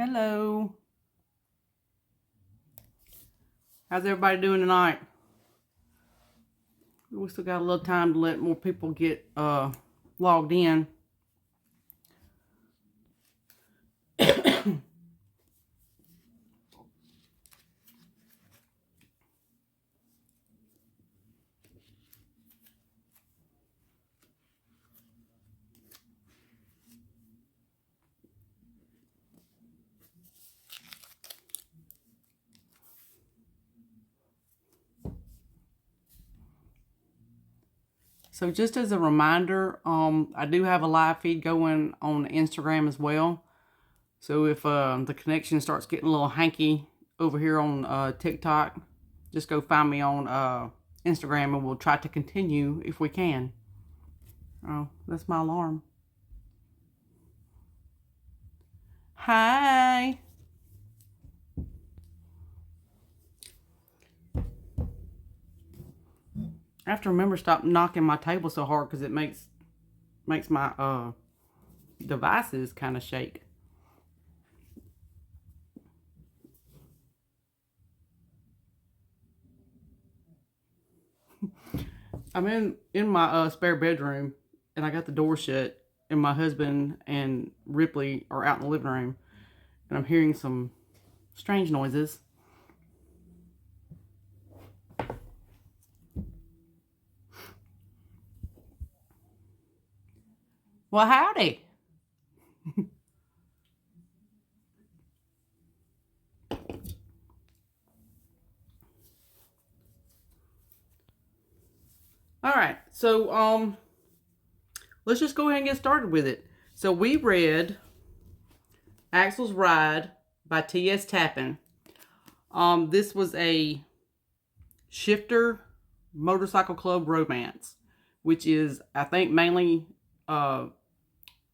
Hello. How's everybody doing tonight? We still got a little time to let more people get logged in. So just as a reminder, I do have a live feed going on Instagram as well. So if the connection starts getting a little hanky over here on TikTok, just go find me on Instagram and we'll try to continue if we can. Oh, that's my alarm. Hi. I have to remember to stop knocking my table so hard because it makes my devices kind of shake. I'm in my spare bedroom and I got the door shut and my husband and Ripley are out in the living room and I'm hearing some strange noises. Well, howdy. All right, so let's just go ahead and get started with it. So we read Axel's Ride by T.S. Tappin. This was a shifter motorcycle club romance, which is, I think, mainly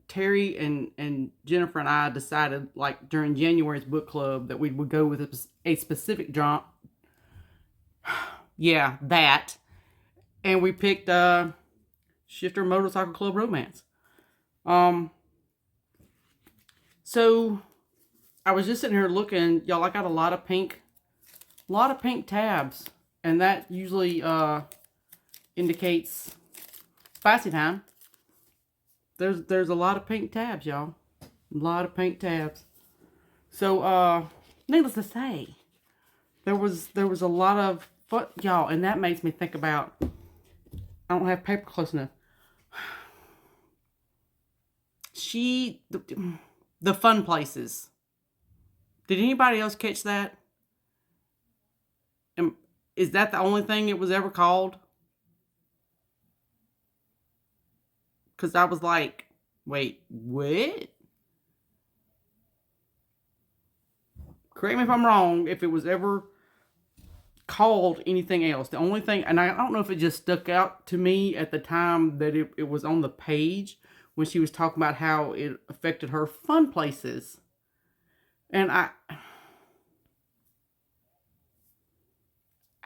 Terry and Jennifer and I decided, like during January's book club, that we would go with a specific genre. Yeah, that. And we picked Shifter Motorcycle Club Romance. So I was just sitting here looking, y'all. I got a lot of pink tabs, and that usually indicates spicy time. There's a lot of pink tabs, y'all. A lot of pink tabs. So needless to say, there was a lot of fun, y'all, and that makes me think about. I don't have paper close enough. The fun places. Did anybody else catch that? Is that the only thing it was ever called? Because I was like, wait, what? Correct me if I'm wrong, if it was ever called anything else. The only thing, and I don't know if it just stuck out to me at the time that it was on the page when she was talking about how it affected her fun places. And I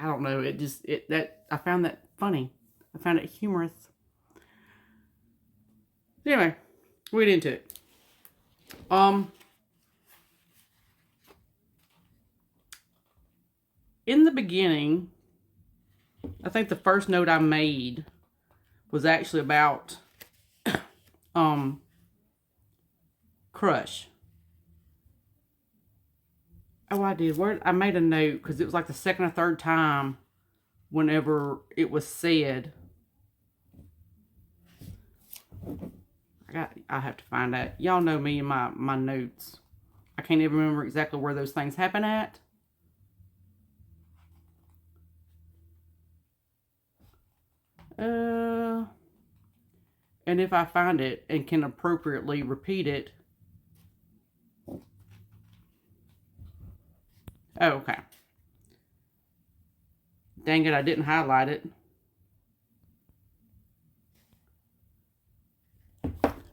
don't know, I found that funny. I found it humorous. Anyway, we'll get into it. In the beginning, I think the first note I made was actually about Crush. Oh, I did. I made a note because it was like the second or third time whenever it was said. I have to find that. Y'all know me and my notes. I can't even remember exactly where those things happen at. And if I find it and can appropriately repeat it. Oh, okay. Dang it, I didn't highlight it.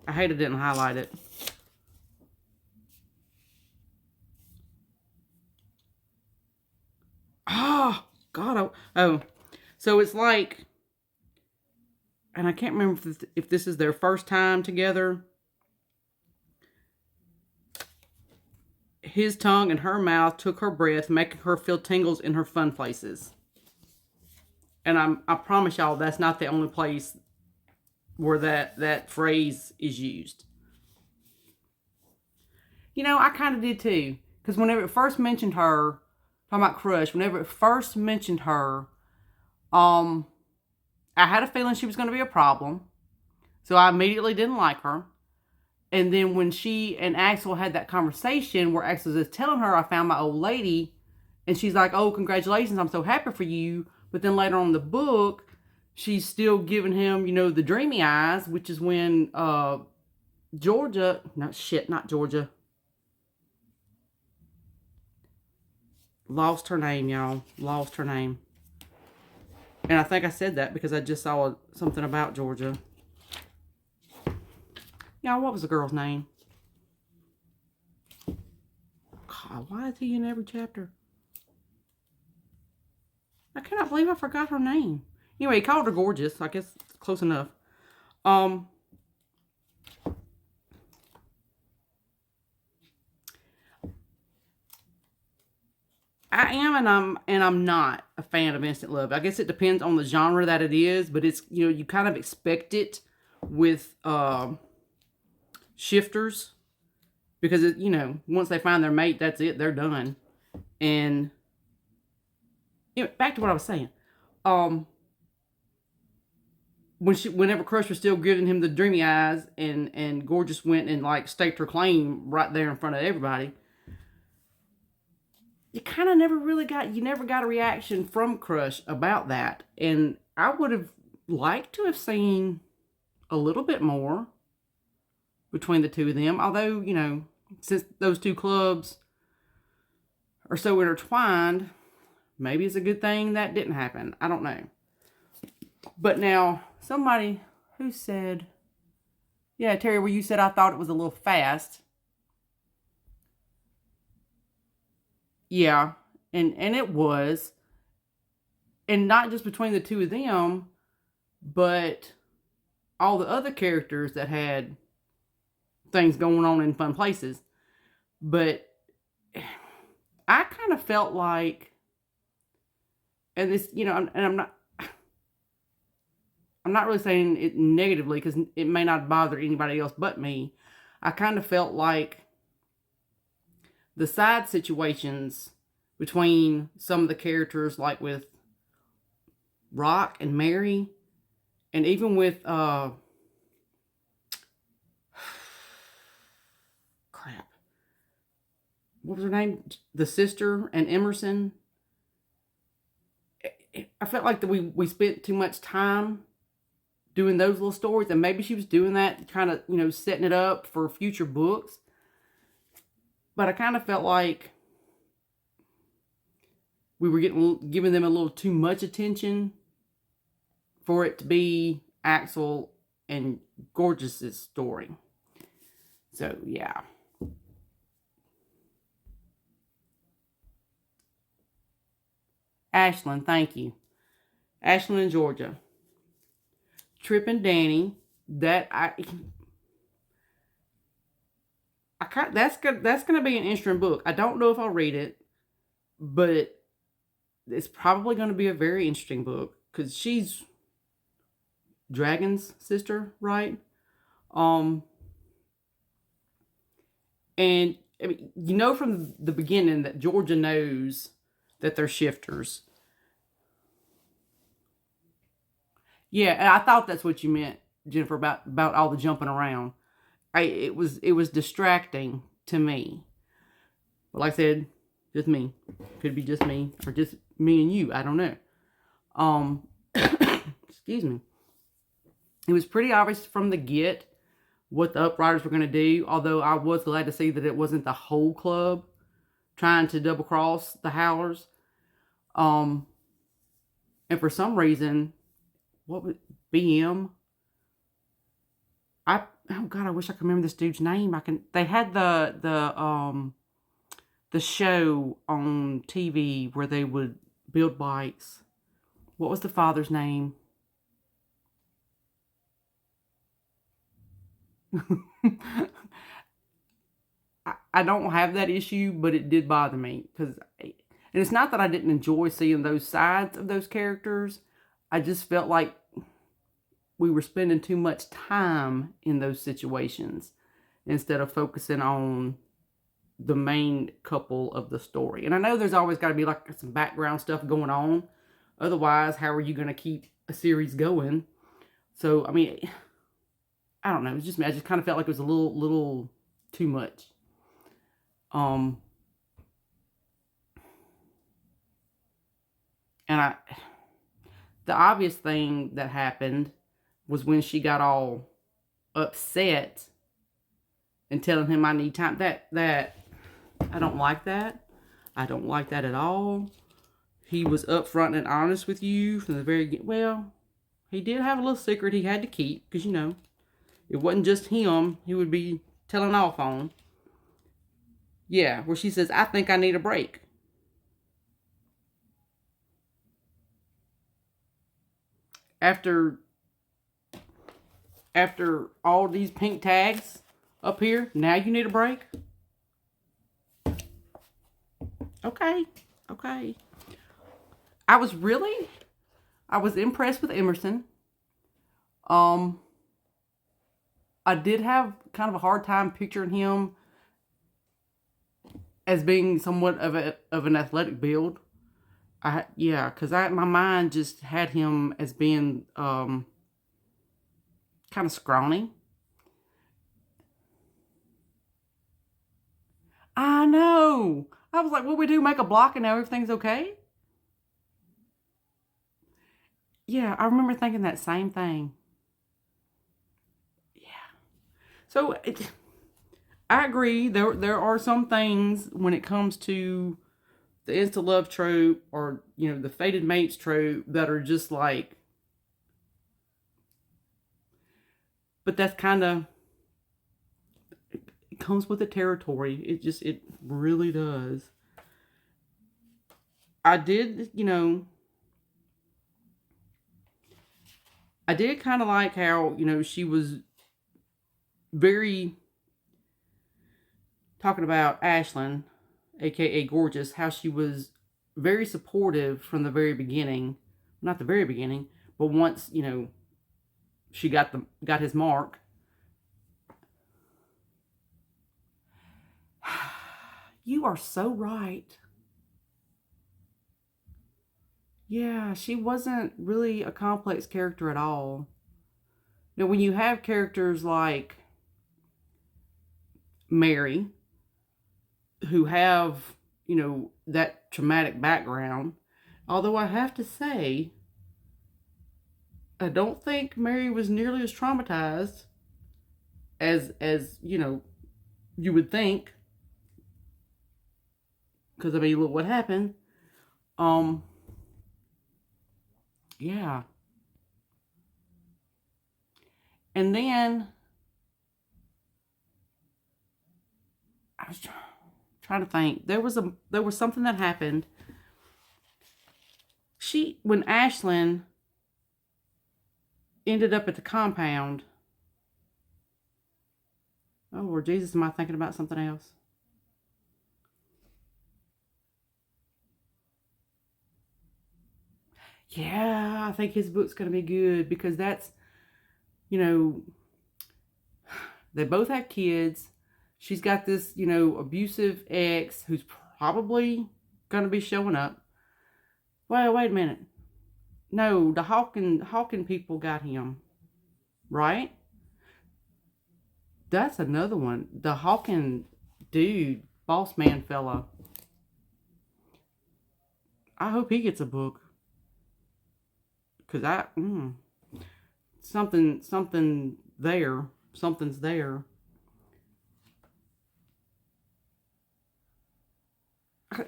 I hate I didn't highlight it. Oh, God. Oh. So it's like, and I can't remember if this is their first time together. his tongue in her mouth took her breath, making her feel tingles in her fun places. And I promise y'all, that's not the only place where that phrase is used. You know, I kind of did too. Because whenever it first mentioned her, talking about crush, whenever it first mentioned her, I had a feeling she was going to be a problem. So I immediately didn't like her. And then when she and Axel had that conversation where Axel was telling her, I found my old lady, and she's like, oh, congratulations, I'm so happy for you. But then later on in the book, she's still giving him, the dreamy eyes, which is when Georgia, not Georgia. Lost her name, y'all. Lost her name. And I think I said that because I just saw something about Georgia. Y'all, what was the girl's name? God, why is he in every chapter? I cannot believe I forgot her name. Anyway, he called her gorgeous. I guess close enough. I am and I'm not a fan of instant love. I guess it depends on the genre that it is, but it's you kind of expect it with shifters because once they find their mate, that's it, they're done. And back to what I was saying. Whenever Crush was still giving him the dreamy eyes, and Gorgeous went and like staked her claim right there in front of everybody, you kind of never got a reaction from Crush about that. And I would have liked to have seen a little bit more between the two of them. Although, since those two clubs are so intertwined, maybe it's a good thing that didn't happen. I don't know. But now, somebody who said, yeah, Terry, where you said I thought it was a little fast. Yeah, and it was. And not just between the two of them, but all the other characters that had things going on in fun places. But I kind of felt like, and this, and I'm not really saying it negatively because it may not bother anybody else but me. I kind of felt like the side situations between some of the characters, like with Rock and Mary, and even with crap, what was her name? The sister and Emerson. I felt like that we spent too much time doing those little stories, and maybe she was doing that kind of setting it up for future books. But I kind of felt like we were giving them a little too much attention for it to be Axel and Gorgeous's story. So, yeah. Ashlyn, thank you. Ashlyn and Georgia. Trip and Danny. That's gonna be an interesting book. I don't know if I'll read it, but it's probably going to be a very interesting book because she's Dragon's sister, right? And I mean, from the beginning that Georgia knows that they're shifters. Yeah, and I thought that's what you meant, Jennifer, about all the jumping around. It was distracting to me. But like I said, just me. Could be just me or just me and you. I don't know. Excuse me. It was pretty obvious from the get what the Upriders were going to do. Although I was glad to see that it wasn't the whole club trying to double cross the Howlers. And for some reason, what was BM? Oh God, I wish I could remember this dude's name. They had the show on TV where they would build bikes. What was the father's name? I don't have that issue, but it did bother me. And it's not that I didn't enjoy seeing those sides of those characters. I just felt like we were spending too much time in those situations instead of focusing on the main couple of the story. And I know there's always got to be like some background stuff going on. Otherwise, how are you going to keep a series going? So, I mean, I don't know. It's just me. I just kind of felt like it was a little too much. And the obvious thing that happened was when she got all upset and telling him I need time. That I don't like that. I don't like that at all. He was upfront and honest with you from the very beginning. Well, he did have a little secret he had to keep because, you know, it wasn't just him he would be telling off on. Yeah, where she says, I think I need a break. After all these pink tags up here, now you need a break? Okay. I was impressed with Emerson. I did have kind of a hard time picturing him as being somewhat of an athletic build. Because my mind just had him as being kind of scrawny. I know. I was like, what we do? Make a block and now everything's okay? Yeah, I remember thinking that same thing. Yeah. So, I agree. There are some things when it comes to the insta-love trope or, you know, the fated mates trope that are just like... But that's kind of... It comes with the territory. It really does. I did kind of like how, you know, she was very... Talking about Ashlyn, aka Gorgeous, how she was very supportive from the very beginning. Not the very beginning, but once, you know, she got his mark. You are so right. Yeah, she wasn't really a complex character at all. Now, when you have characters like Mary, who have, you know, that traumatic background, although I have to say, I don't think Mary was nearly as traumatized as you know, you would think. Because, I mean, look what happened. Yeah. And then, I was trying to think. There was something that happened. When Ashlyn ended up at the compound. Oh, Lord Jesus, am I thinking about something else? Yeah, I think his book's going to be good because that's, you know, they both have kids. She's got this, you know, abusive ex who's probably going to be showing up. Well, wait a minute. No, the Hawking people got him, right? That's another one. The Hawking dude, boss man fella. I hope he gets a book. Because something's there.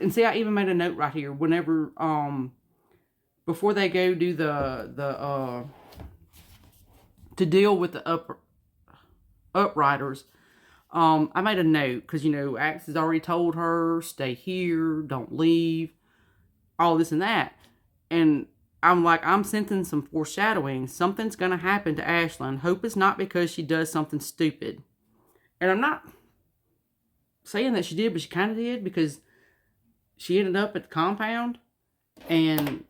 And see, I even made a note right here. Whenever, before they go do to deal with the upriders, I made a note because, you know, Axe has already told her, stay here, don't leave, all this and that. And I'm like, I'm sensing some foreshadowing. Something's going to happen to Ashlyn. Hope it's not because she does something stupid. And I'm not saying that she did, but she kind of did, because she ended up at the compound and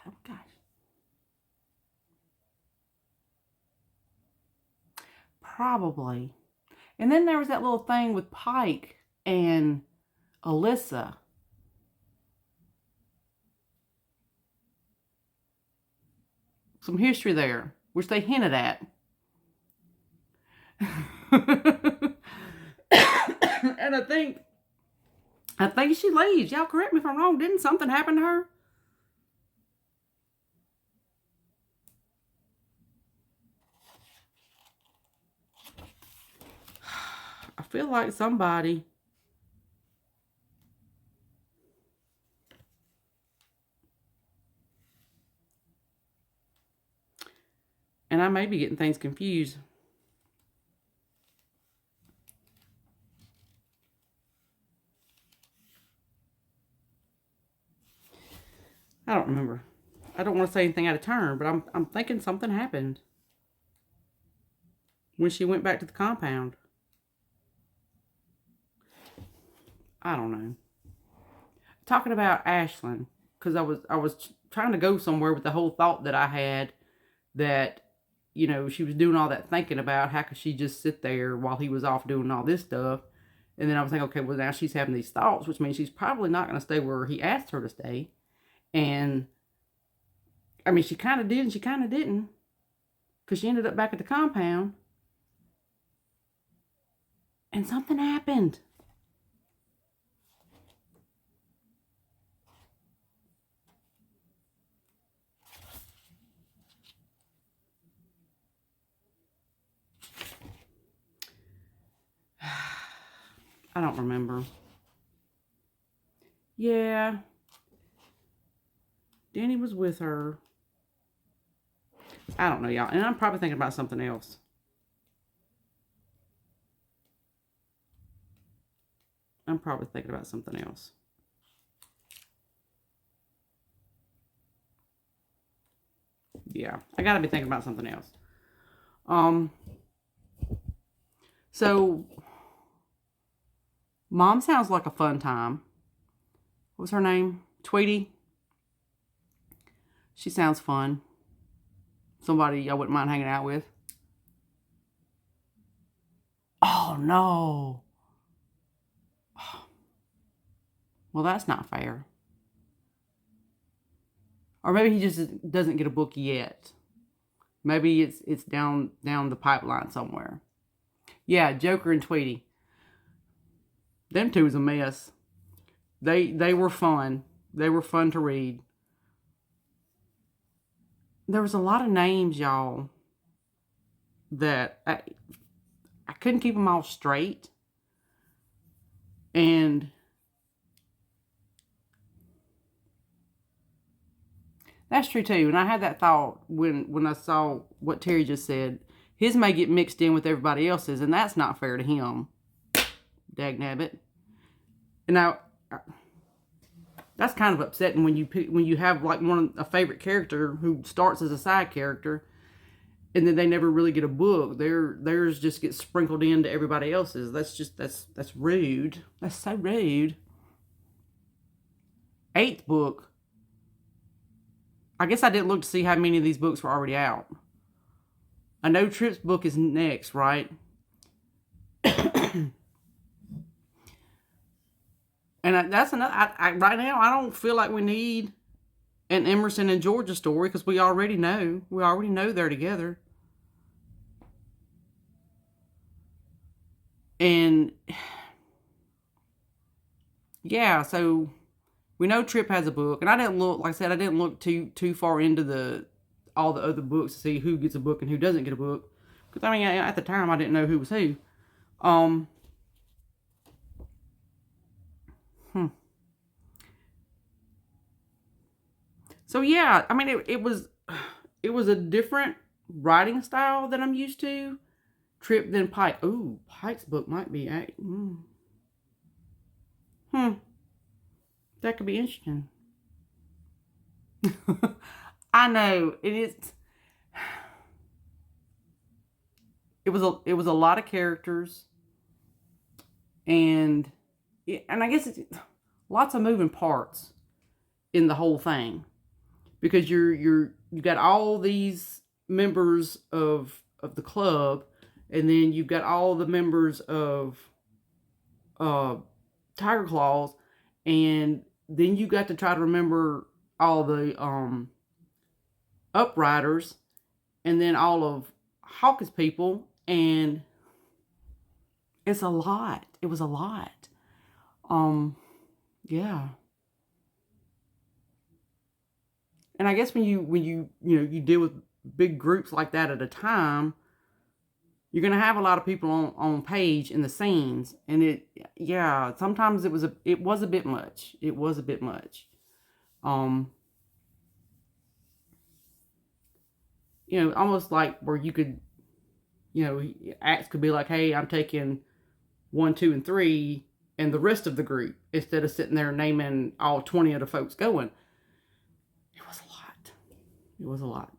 oh gosh. Probably. And then there was that little thing with Pike and Alyssa. Some history there, which they hinted at. And I think she leaves. Y'all correct me if I'm wrong. Didn't something happen to her? I feel like somebody. And I may be getting things confused. I don't remember. I don't want to say anything out of turn, but I'm thinking something happened when she went back to the compound. I don't know. Talking about Ashlyn, because I was trying to go somewhere with the whole thought that I had that, you know, she was doing all that thinking about how could she just sit there while he was off doing all this stuff. And then I was thinking, okay, well, now she's having these thoughts, which means she's probably not going to stay where he asked her to stay. And, I mean, she kind of did and she kind of didn't. Because she ended up back at the compound. And something happened. I don't remember. Yeah. Danny was with her. I don't know, y'all. And I'm probably thinking about something else. I'm probably thinking about something else. Yeah, I gotta be thinking about something else. So Mom sounds like a fun time. What was her name? Tweety? She sounds fun. Somebody I wouldn't mind hanging out with. Oh, no. Well, that's not fair. Or maybe he just doesn't get a book yet. Maybe it's down the pipeline somewhere. Yeah, Joker and Tweety. Them two was a mess. They were fun. They were fun to read. There was a lot of names, y'all, that I couldn't keep them all straight. And that's true too. And I had that thought when I saw what Terry just said. His may get mixed in with everybody else's, and that's not fair to him. Dagnabbit. And now that's kind of upsetting when you have like a favorite character who starts as a side character, and then they never really get a book. Theirs just gets sprinkled into everybody else's. That's rude. That's so rude. 8th book. I guess I didn't look to see how many of these books were already out. I know Trip's book is next, right? And that's another. Right now, I don't feel like we need an Emerson and Georgia story because we already know. We already know they're together. And yeah, so we know Trip has a book, and I didn't look. Like I said, I didn't look too far into all the other books to see who gets a book and who doesn't get a book. Because I mean, at the time, I didn't know who was who. So yeah, I mean, it was a different writing style than I'm used to. Trip than Pike. Ooh, Pike's book might be. That could be interesting. I know it is. it was a lot of characters, and I guess it's lots of moving parts in the whole thing, because you got all these members of the club, and then you've got all the members of uh, Tiger Claws, and then you got to try to remember all the Upriders, and then all of Hawkins people, and it's a lot. It was a lot. Yeah. And I guess when you deal with big groups like that at a time, you're gonna have a lot of people on page in the scenes, and yeah, sometimes it was a bit much. It was a bit much. Um, Almost like where you could, acts could be like, hey, I'm taking 1, 2, and 3, and the rest of the group, instead of sitting there naming all 20 of the folks going. It was a lot. It was a lot.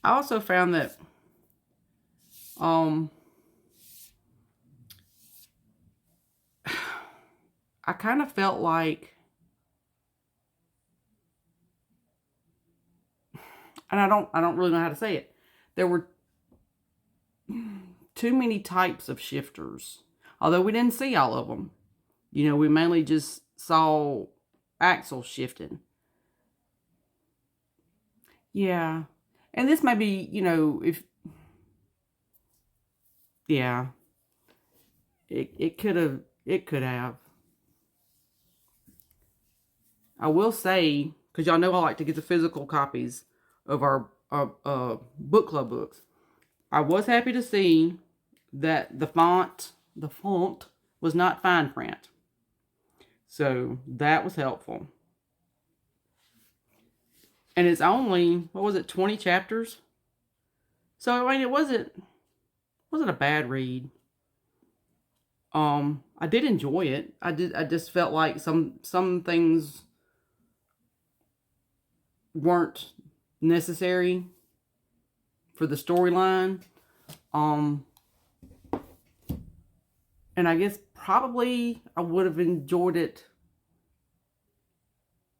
I also found that I kind of felt like, and I don't really know how to say it. There were too many types of shifters. Although we didn't see all of them. We mainly just saw Axel shifting. Yeah. And this may be, if, yeah, it could have. I will say, because y'all know I like to get the physical copies of our book club books. I was happy to see that the font was not fine print. So that was helpful. And it's only, what was it, 20 chapters? So I mean, it wasn't a bad read. I did enjoy it. I just felt like some things weren't necessary for the storyline. And I guess probably I would have enjoyed it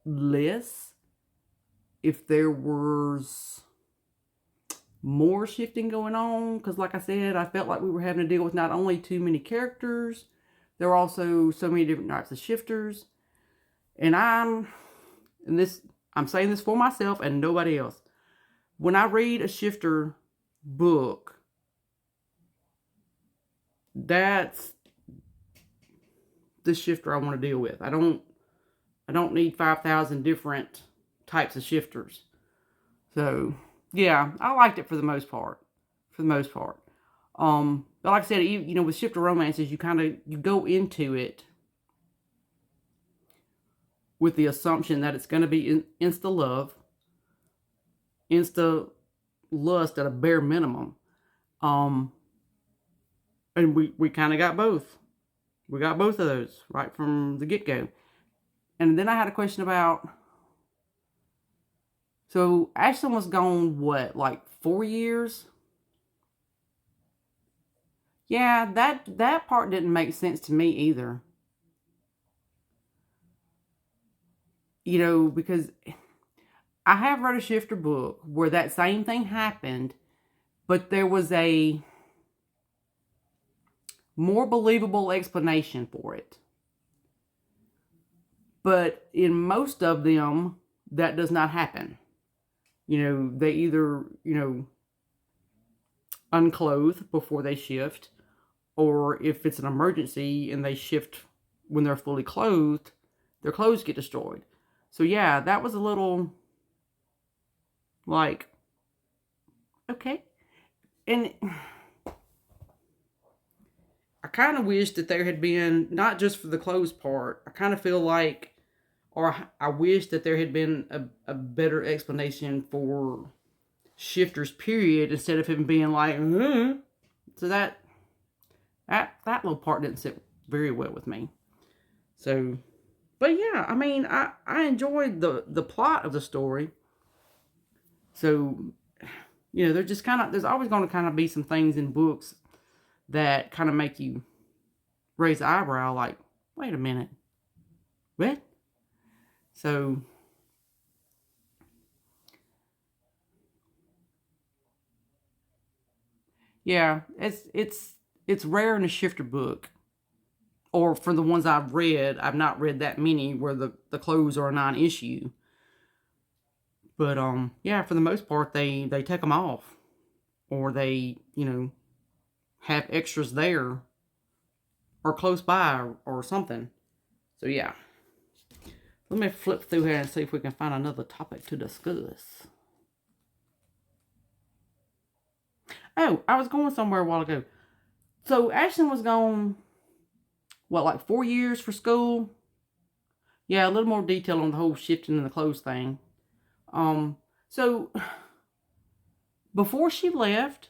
less if there was more shifting going on. Because like I said, I felt like we were having to deal with not only too many characters, there were also so many different types of shifters. And I'm saying this for myself and nobody else. When I read a shifter book, that's the shifter I want to deal with. I don't need 5,000 different types of shifters. So yeah, I liked it for the most part. But like I said, with shifter romances, you go into it with the assumption that it's going to be insta love, insta lust at a bare minimum. And we kind of got both. We got both of those right from the get-go. And then I had a question about, so Ashlyn was gone, what, like 4 years? Yeah, that part didn't make sense to me either. Because I have read a shifter book where that same thing happened, but there was a more believable explanation for it. But in most of them, that does not happen. They either, unclothe before they shift, or if it's an emergency and they shift when they're fully clothed, their clothes get destroyed. So yeah, that was a little like, okay. And I kind of wish that there had been, not just for the clothes part, I kind of feel like, or I wish that there had been a better explanation for shifters, period, instead of him being like, So that little part didn't sit very well with me. So But yeah, I mean, I enjoyed the plot of the story. So, they're just kind of, there's always going to kind of be some things in books that kind of make you raise the eyebrow, like, wait a minute, what? So, yeah, it's rare in a shifter book, or for the ones I've read. I've not read that many where the clothes are a non-issue. But yeah, for the most part, they take them off, or they have extras there or close by, or something. So yeah, let me flip through here and see if we can find another topic to discuss. Oh, I was going somewhere a while ago. So Ashton was gone, what, like 4 years for school? Yeah, a little more detail on the whole shifting and the clothes thing. So before she left,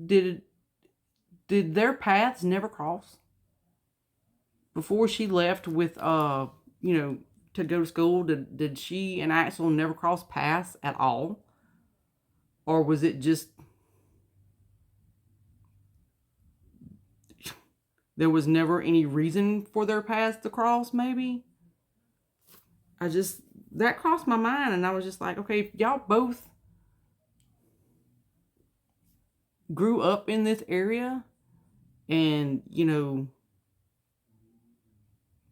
did did their paths never cross? Before she left with you know, to go to school, did she and Axel never cross paths at all? Or was it just there was never any reason for their paths to cross, maybe? I just, that crossed my mind, and I was just like, okay, if y'all both grew up in this area and,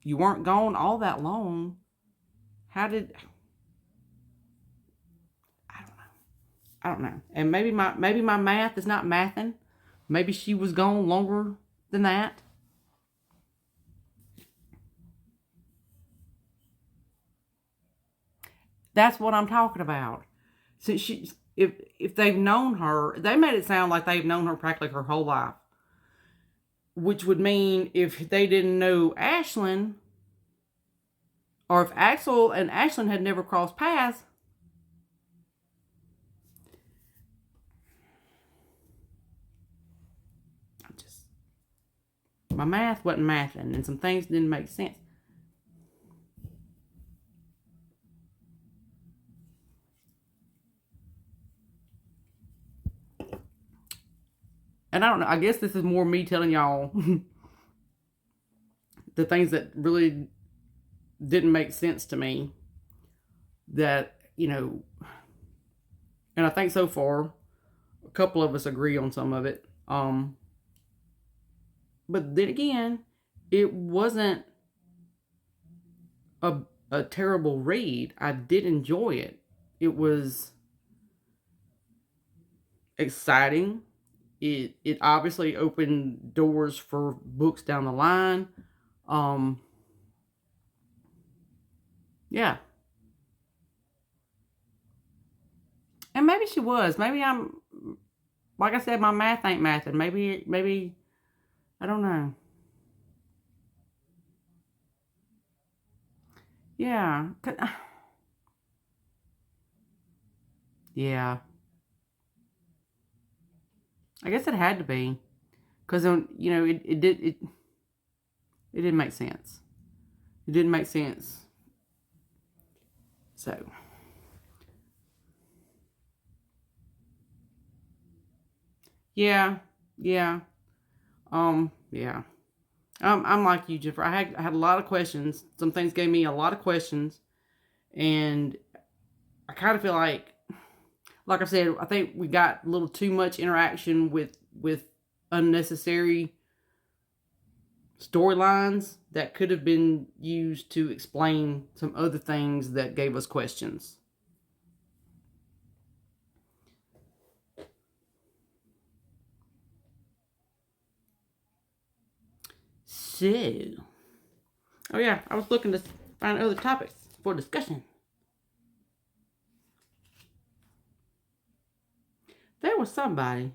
you weren't gone all that long, how did, I don't know. I don't know. And maybe my math is not mathing. Maybe she was gone longer than that. That's what I'm talking about. Since if they've known her, they made it sound like they've known her practically her whole life, which would mean if they didn't know Ashlyn, or if Axel and Ashlyn had never crossed paths, just my math wasn't mathing, and some things didn't make sense. And I don't know. I guess this is more me telling y'all the things that really didn't make sense to me. That and I think so far a couple of us agree on some of it. But then again, it wasn't a a terrible read. I did enjoy it. It was exciting. It obviously opened doors for books down the line. Um, yeah, and maybe she was. Maybe I'm, like I said, my math ain't mathing. Maybe I don't know. Yeah, yeah. I guess it had to be because it didn't make sense. It didn't make sense. So yeah, yeah, yeah. I'm like you, Jennifer. I had a lot of questions. Some things gave me a lot of questions, and I kind of feel like I said, I think we got a little too much interaction with unnecessary storylines that could have been used to explain some other things that gave us questions. So, oh yeah, I was looking to find other topics for discussion. There was somebody.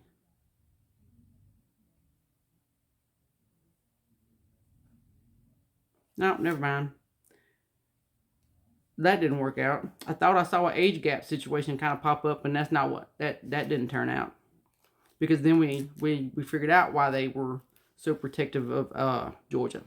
No, never mind. That didn't work out. I thought I saw an age gap situation kind of pop up, and that's not what that didn't turn out. Because then we figured out why they were so protective of Georgia.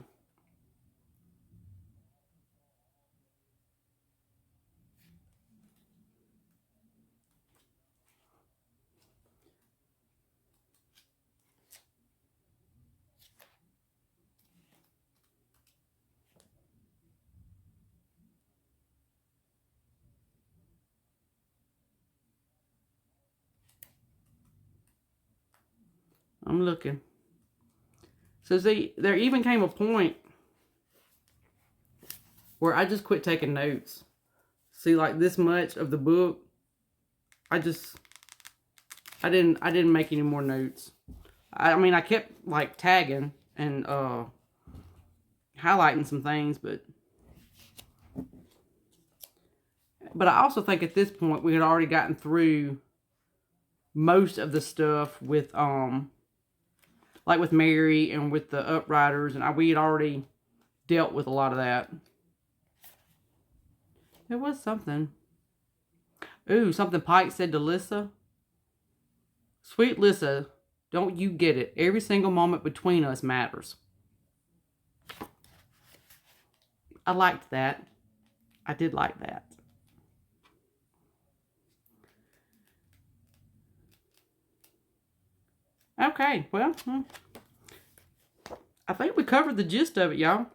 I'm looking. So see, there even came a point where I just quit taking notes. See, like this much of the book, I didn't make any more notes. I mean, I kept like tagging and highlighting some things, but I also think at this point we had already gotten through most of the stuff with like with Mary and with the Upriders, and we had already dealt with a lot of that. There was something. Ooh, something Pike said to Lissa. Sweet Lissa, don't you get it? Every single moment between us matters. I liked that. I did like that. Okay, well, I think we covered the gist of it, y'all.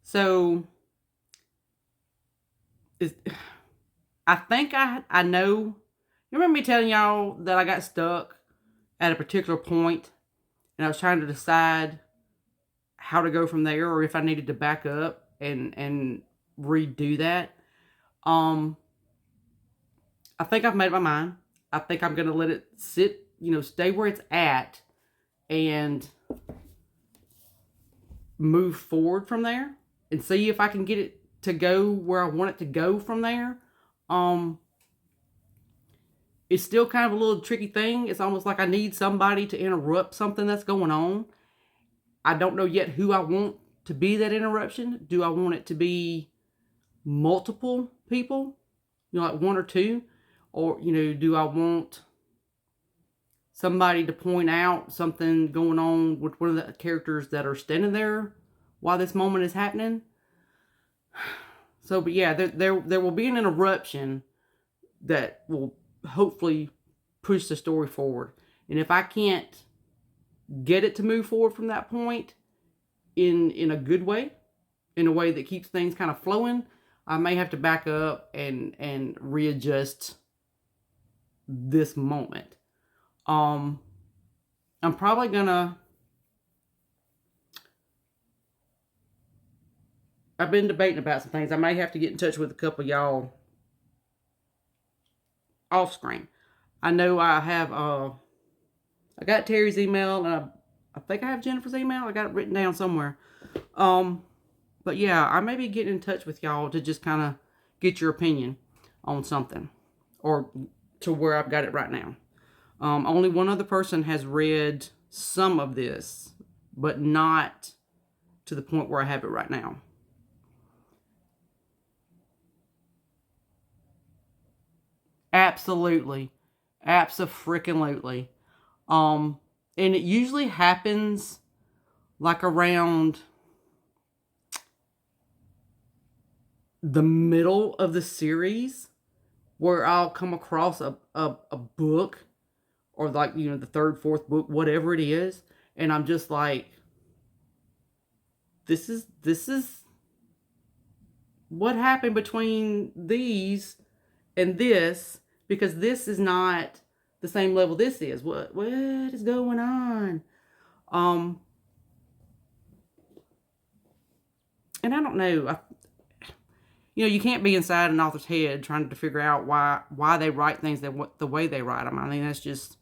So, I think I know. You remember me telling y'all that I got stuck at a particular point, and I was trying to decide how to go from there, or if I needed to back up and redo that. I think I've made up my mind. I think I'm gonna let it sit, stay where it's at, and move forward from there, and see if I can get it to go where I want it to go from there. It's still kind of a little tricky thing. It's almost like I need somebody to interrupt something that's going on. I don't know yet who I want to be that interruption. Do I want it to be multiple people, like one or two? Or, do I want somebody to point out something going on with one of the characters that are standing there while this moment is happening? So, but yeah, there will be an interruption that will hopefully push the story forward. And if I can't get it to move forward from that point in a good way, in a way that keeps things kind of flowing, I may have to back up and readjust this moment. I'm probably gonna. I've been debating about some things. I may have to get in touch with a couple of y'all off screen. I know I have. I got Terry's email, and I think I have Jennifer's email. I got it written down somewhere. But yeah, I may be getting in touch with y'all to just kind of get your opinion on something, or to where I've got it right now. Only one other person has read some of this, but not to the point where I have it right now. Absolutely. Abso-freaking-lutely. And it usually happens like around the middle of the series, where I'll come across a book, or like, the third, fourth book, whatever it is, and I'm just like, this is what happened between these and this, because this is not the same level this is. What is going on? And I don't know. You can't be inside an author's head trying to figure out why they write things the way they write them. I mean, that's just,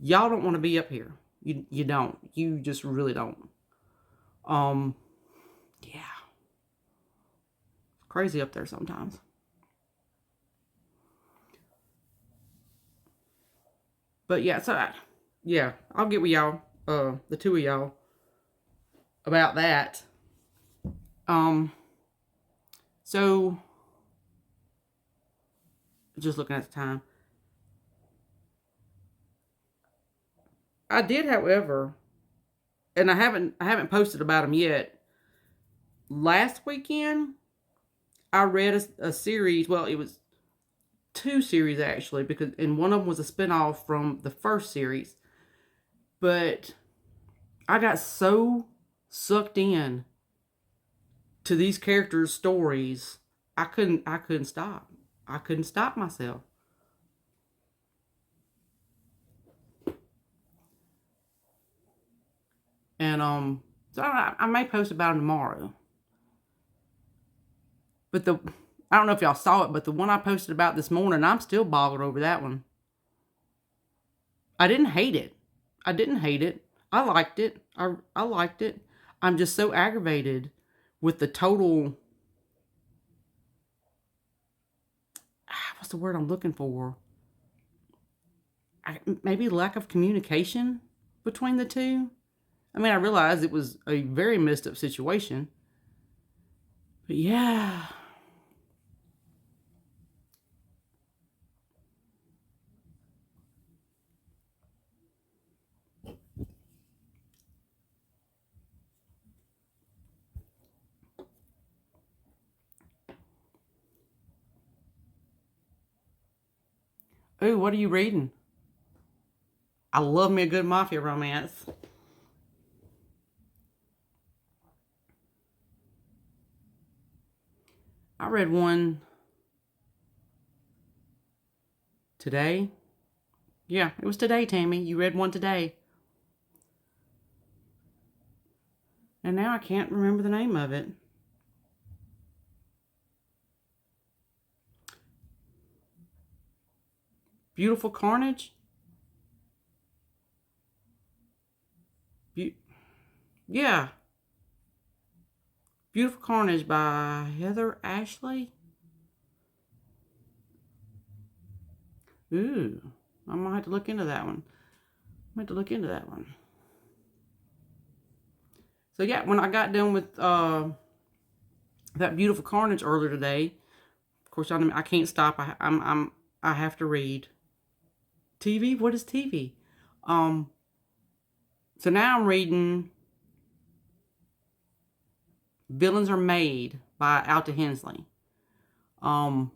y'all don't want to be up here. You don't. You just really don't. Yeah. It's crazy up there sometimes. But yeah, so I'll get with y'all, the two of y'all, about that. So just looking at the time, I did, however, and I haven't posted about them yet. Last weekend, I read a series. Well, it was two series actually, and one of them was a spinoff from the first series. But I got so sucked in to these characters' stories. I couldn't stop. I couldn't stop myself. And so I may post about them tomorrow. But I don't know if y'all saw it, but the one I posted about this morning, I'm still boggled over that one. I didn't hate it. I didn't hate it. I liked it. I liked it. I'm just so aggravated with the total, what's the word I'm looking for? Maybe lack of communication between the two. I mean, I realized it was a very messed up situation. But yeah. Ooh, what are you reading? I love me a good mafia romance. I read one today. Yeah, it was today, Tammy. You read one today. And now I can't remember the name of it. Beautiful Carnage? Yeah. Beautiful Carnage by Heather Ashley. Ooh. I might have to look into that one. So yeah, when I got done with that Beautiful Carnage earlier today, of course I can't stop. I have to read. TV? What is TV? So now I'm reading Villains Are Made by Alta Hensley. Y'all,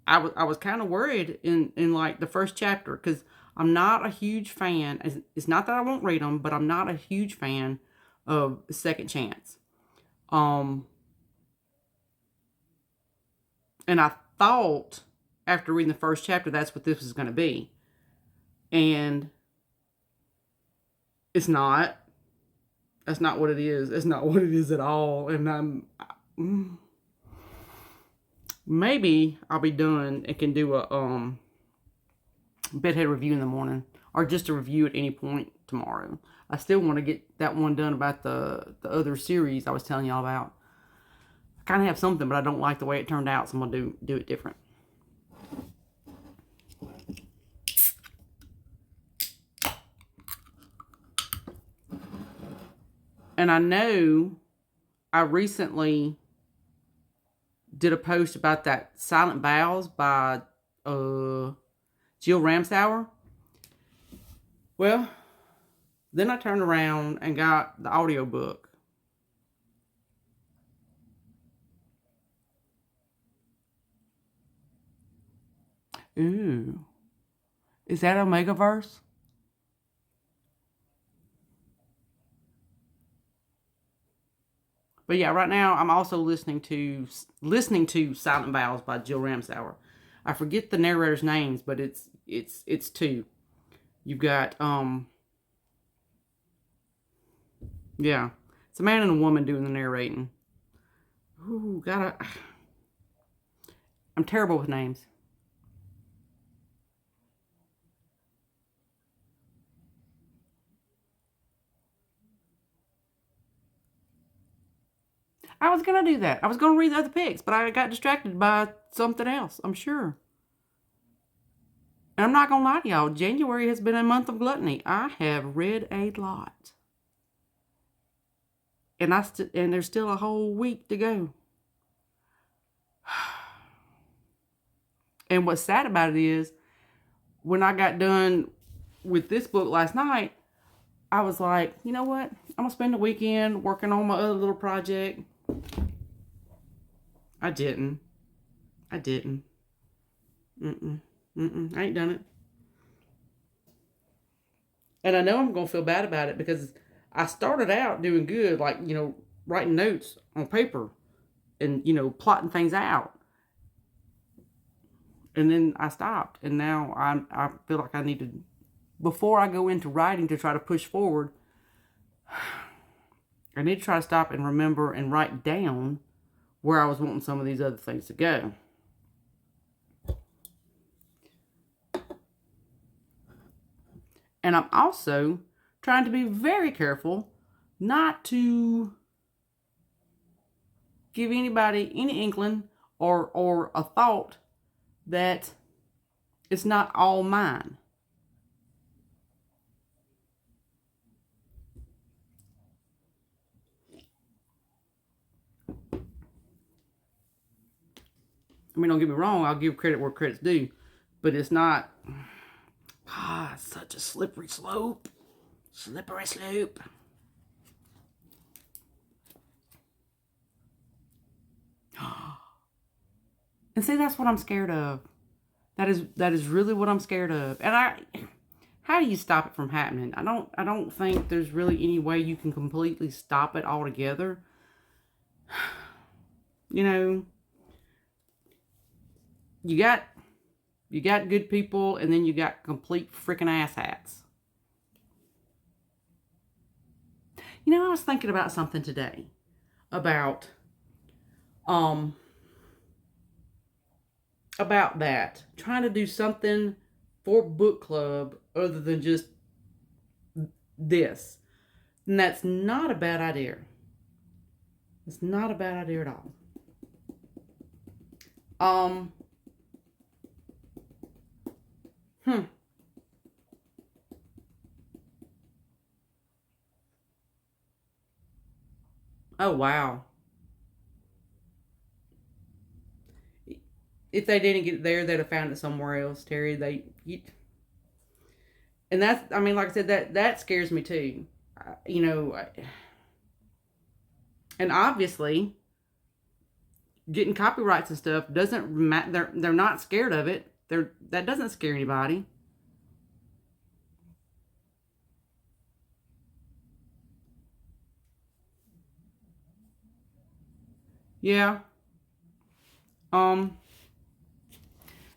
I was kind of worried in like the first chapter, because I'm not a huge fan. It's not that I won't read them, but I'm not a huge fan of Second Chance. And I thought after reading the first chapter that's what this was going to be, and it's not. That's not what it is. It's not what it is at all. And maybe I'll be done and can do a bedhead review in the morning, or just a review at any point tomorrow. I still want to get that one done about the other series I was telling y'all about. I kind of have something, but I don't like the way it turned out, so I'm gonna do it different. And I know I recently did a post about that Silent Vows by Jill Ramsauer. Well, then I turned around and got the audiobook. Ooh. Is that Omegaverse? But yeah, right now I'm also listening to Silent Vows by Jill Ramsauer. I forget the narrator's names, but it's two. You've got yeah, it's a man and a woman doing the narrating. Ooh, I'm terrible with names. I was gonna do that. I was gonna read the other picks, but I got distracted by something else, I'm sure. And I'm not gonna lie to y'all, January has been a month of gluttony. I have read a lot. And and there's still a whole week to go. And what's sad about it is, when I got done with this book last night, I was like, you know what? I'm gonna spend the weekend working on my other little project. I didn't. I ain't done it. And I know I'm going to feel bad about it because I started out doing good, like, writing notes on paper and, plotting things out. And then I stopped. And now I feel like I need to, before I go into writing to try to push forward, I need to try to stop and remember and write down where I was wanting some of these other things to go. And I'm also trying to be very careful not to give anybody any inkling or a thought that it's not all mine. I mean, don't get me wrong, I'll give credit where credit's due, but it's not, it's such a slippery slope. Slippery slope. And see, that's what I'm scared of. That is really what I'm scared of. And how do you stop it from happening? I don't think there's really any way you can completely stop it altogether. You got good people, and then you got complete freaking asshats. I was thinking about something today about that, trying to do something for book club other than just this. And that's not a bad idea. It's not a bad idea at all. Oh, wow. If they didn't get it there, they'd have found it somewhere else, Terry. And that's, I mean, like I said, that scares me too. And obviously, getting copyrights and stuff doesn't matter. They're not scared of it. That doesn't scare anybody. Yeah.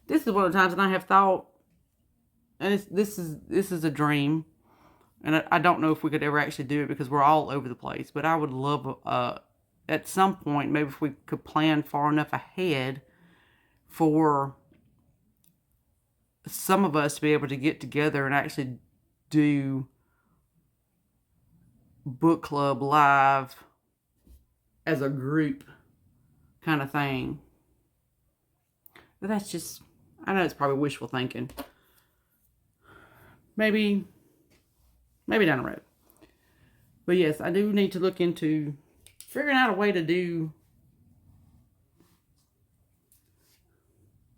This is one of the times that I have thought, and this is a dream, and I don't know if we could ever actually do it because we're all over the place. But I would love, at some point, maybe if we could plan far enough ahead for some of us to be able to get together and actually do book club live as a group kind of thing. But that's just, I know it's probably wishful thinking. Maybe down the road. But yes, I do need to look into figuring out a way to do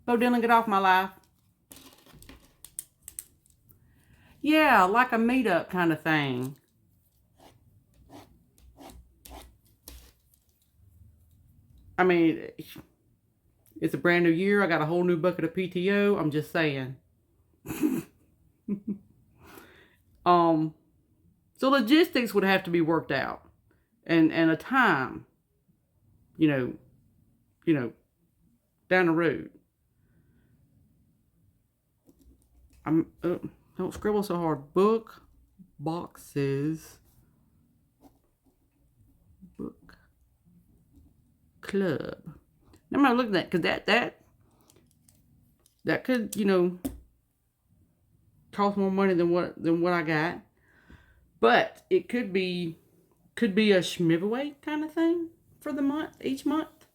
Bo Dylan, get off my life. Yeah, like a meetup kind of thing. I mean, it's a brand new year. I got a whole new bucket of PTO. I'm just saying. So logistics would have to be worked out, and a time, down the road. Don't scribble so hard. Book boxes. Book club. I'm not looking at that because that could cost more money than what I got, but it could be a schmiveaway kind of thing for the month, each month.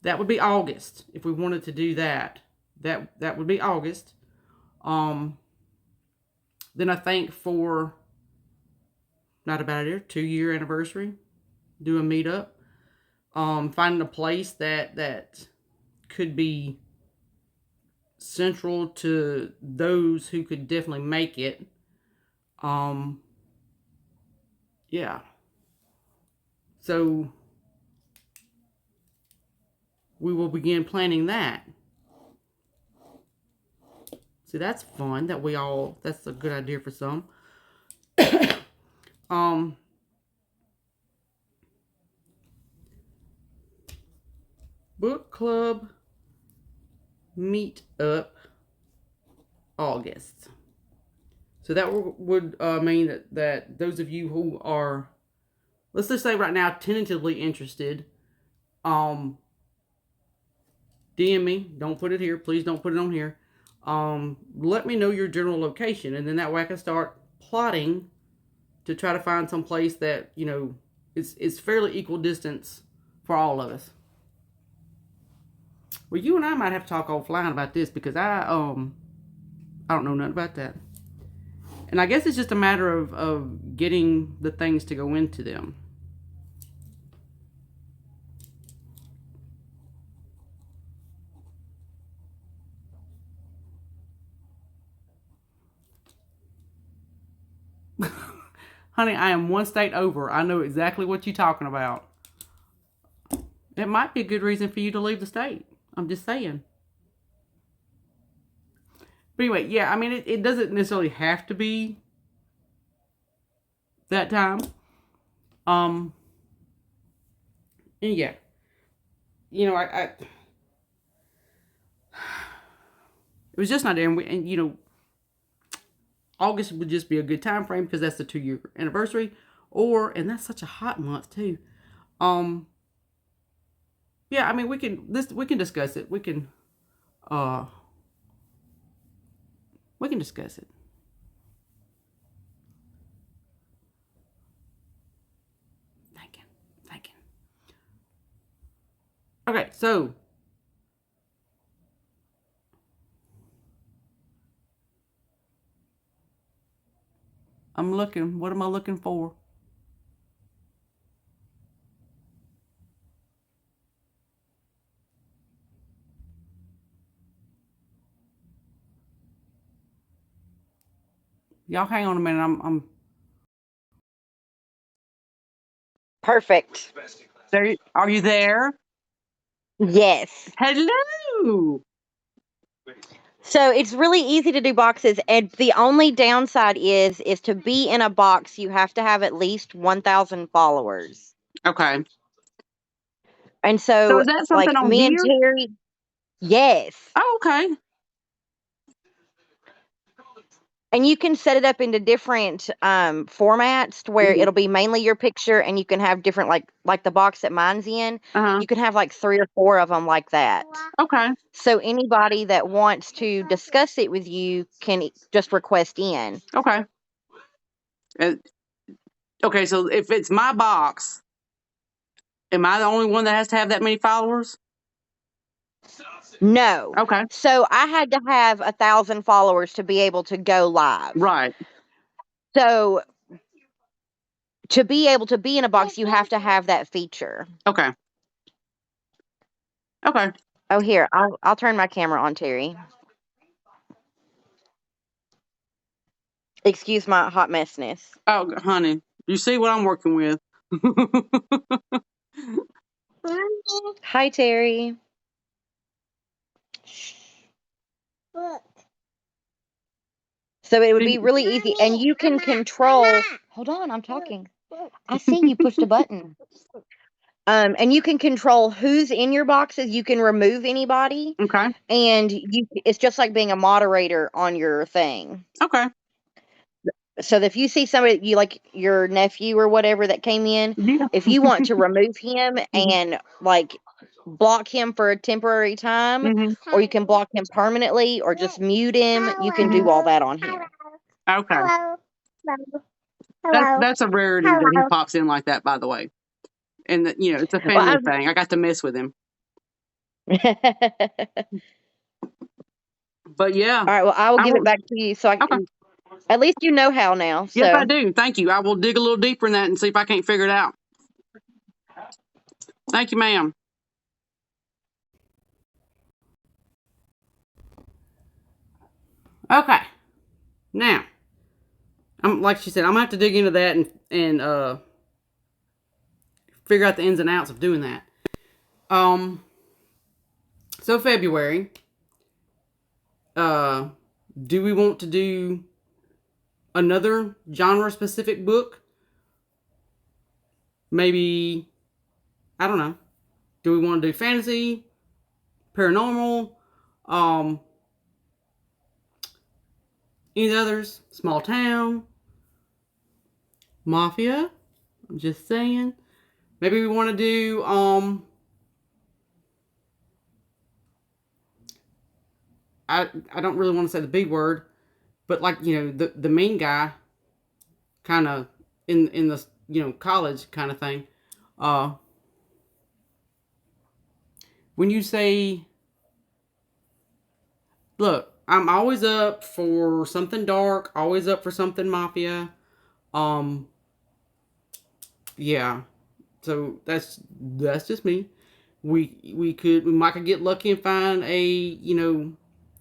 That would be August if we wanted to do that. That would be August. Then I think for not about a 2-year anniversary, do a meetup. Finding a place that could be central to those who could definitely make it. Yeah. So we will begin planning that. See, that's fun. That's a good idea for some. Book club meet up August. So that would mean that those of you who are, let's just say right now, tentatively interested, DM me. Don't put it here. Please don't put it on here. Let me know your general location, and then that way I can start plotting to try to find some place that, is fairly equal distance for all of us. Well, you and I might have to talk offline about this because I don't know nothing about that. And I guess it's just a matter of getting the things to go into them. Honey, I am one state over. I know exactly what you're talking about. It might be a good reason for you to leave the state. I'm just saying. But anyway, yeah, I mean, it doesn't necessarily have to be that time. And yeah, I it was just not there, and August would just be a good time frame because that's the 2-year anniversary, and that's such a hot month too. Yeah, I mean, we can discuss it. We can discuss it. Thinking. Okay, so I'm looking. What am I looking for? Y'all hang on a minute. I'm Perfect. there. Are you there? Yes. Hello. So it's really easy to do boxes, and the only downside is to be in a box, you have to have at least 1,000 followers. Okay. And So so, is that something like on me and here? Terry, yes. Oh, okay. And you can set it up into different formats to where Mm-hmm. it'll be mainly your picture, and you can have different like the box that mine's in. Uh-huh. You can have like 3 or 4 of them like that. Okay. So anybody that wants to discuss it with you can just request in. Okay. Uh, okay. So if it's my box, am I the only one that has to have that many followers? No. Okay. So I had to have 1,000 followers to be able to go live. Right. So to be able to be in a box, you have to have that feature. Okay. Okay. Oh, here, I'll turn my camera on, Terry. Excuse my hot messness. Oh, honey, you see what I'm working with. Hi, Terry. So it would be really easy, and you can control. Hold on, I'm talking. I see you pushed a button. And you can control who's in your boxes. You can remove anybody, Okay. and it's just like being a moderator on your thing. Okay. So if you see somebody you like your nephew or whatever that came in, Yeah. if you want to remove him Mhm. and like block him for a temporary time, Mhm. or you can block him permanently or just mute him, you can Mhm. do all that on here. Okay. That's a rarity that he pops in like that, by the way. And it's a Well, family thing. I got to mess with him. But yeah. all right. Well, I will I give it will. back to you so I Okay. can. At least you know how now. Yes, I So do. Thank you. I will dig a little deeper in that and see if I can't figure it out. Thank you, ma'am. Okay. Now, I'm like she said, I'm gonna have to dig into that and figure out the ins and outs of doing that. So February, Do we want to do another genre specific book? Maybe, I don't know. Do we want to do fantasy, paranormal, um, any others? Small town, mafia? I'm just saying. Maybe we want to do I don't really want to say the big word, but like, the main guy kind of in the, college kind of thing. Uh when you say, look, I'm always up for something dark, always up for something mafia. Um yeah. So that's just me. We might could get lucky and find a,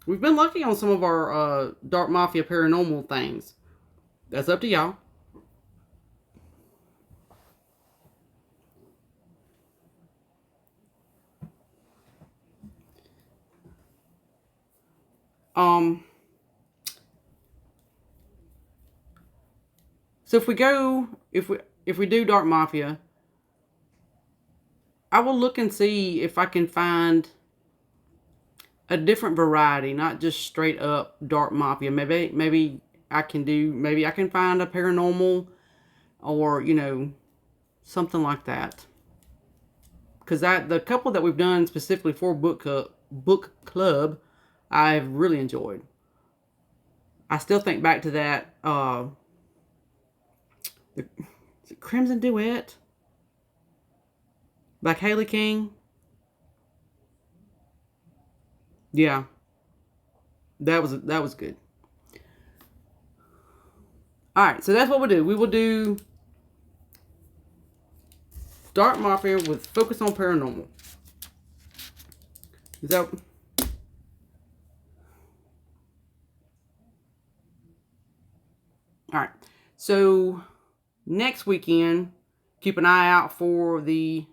we've been lucky on some of our dark mafia paranormal things. That's up to y'all. Um so if we do dark mafia, I will look and see if I can find a different variety, not just straight up dark mafia. Maybe maybe I can find a paranormal, or something like that. Because the couple that we've done specifically for book club, I've really enjoyed. I still think back to that the Crimson Duet, like Haley King. Yeah, that was good. All right, so that's what we'll do. We will do Dark Mafia with focus on paranormal. Is that? All right. So next weekend, keep an eye out for the.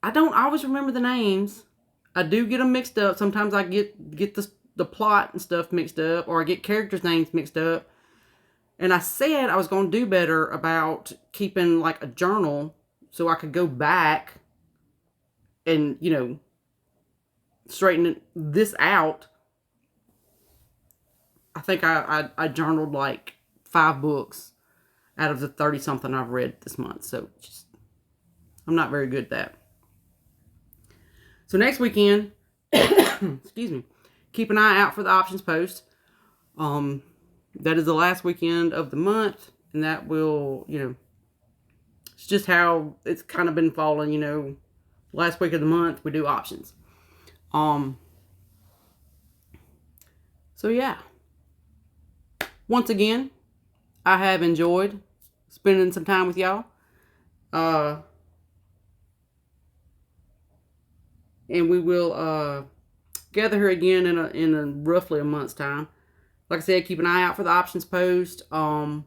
I don't always remember the names. I do get them mixed up. Sometimes I get the plot and stuff mixed up, or I get characters' names mixed up. And I said I was going to do better about keeping like a journal so I could go back and, straighten this out. I think I journaled like 5 books out of the 30 something I've read this month. So I'm not very good at that. So next weekend, excuse me, keep an eye out for the options post. That is the last weekend of the month, and that will, it's just how it's kind of been falling. Last week of the month we do options. So yeah. Once again, I have enjoyed spending some time with y'all. And we will gather here again in a roughly a month's time. Like I said, keep an eye out for the options post. For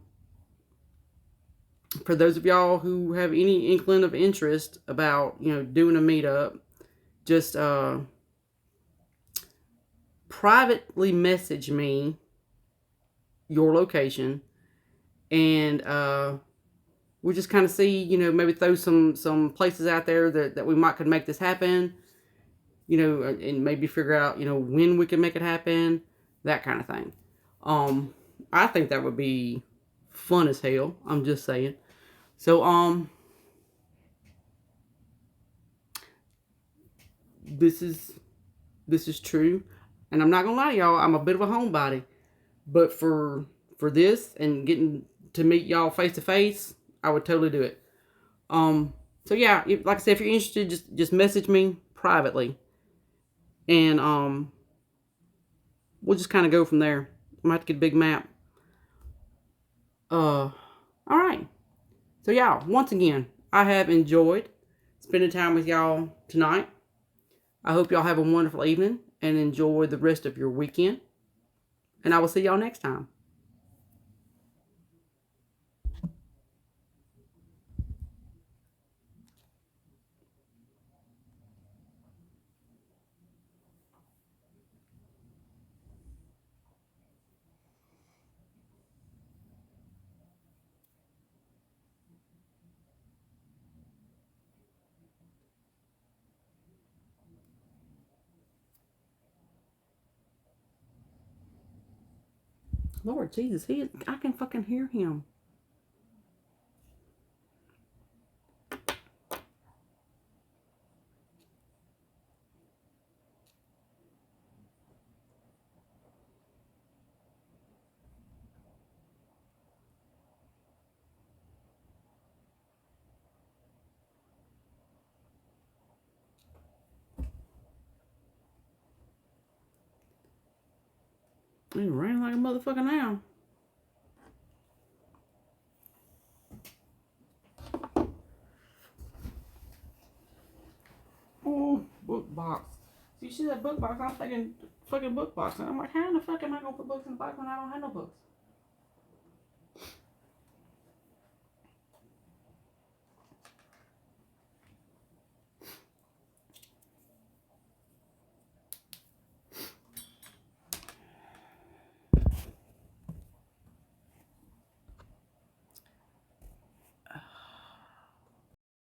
those of y'all who have any inkling of interest about doing a meetup, just privately message me your location, and we'll just kind of see, maybe throw some places out there that we might could make this happen, and maybe figure out, when we can make it happen, that kind of thing. I think that would be fun as hell. I'm just saying. So, this is true, and I'm not gonna lie to y'all. I'm a bit of a homebody, but for this and getting to meet y'all face to face, I would totally do it. So yeah, like I said, if you're interested, just message me privately, and we'll just kind of go from there. I might have to get a big map. All right. So y'all, once again, I have enjoyed spending time with y'all tonight. I hope y'all have a wonderful evening and enjoy the rest of your weekend. And I will see y'all next time. Lord Jesus, I can fucking hear him. It raining like a motherfucker now. Oh, book box. You see that book box? I'm thinking fucking book box. And I'm like, how in the fuck am I gonna put books in the box when I don't have no books?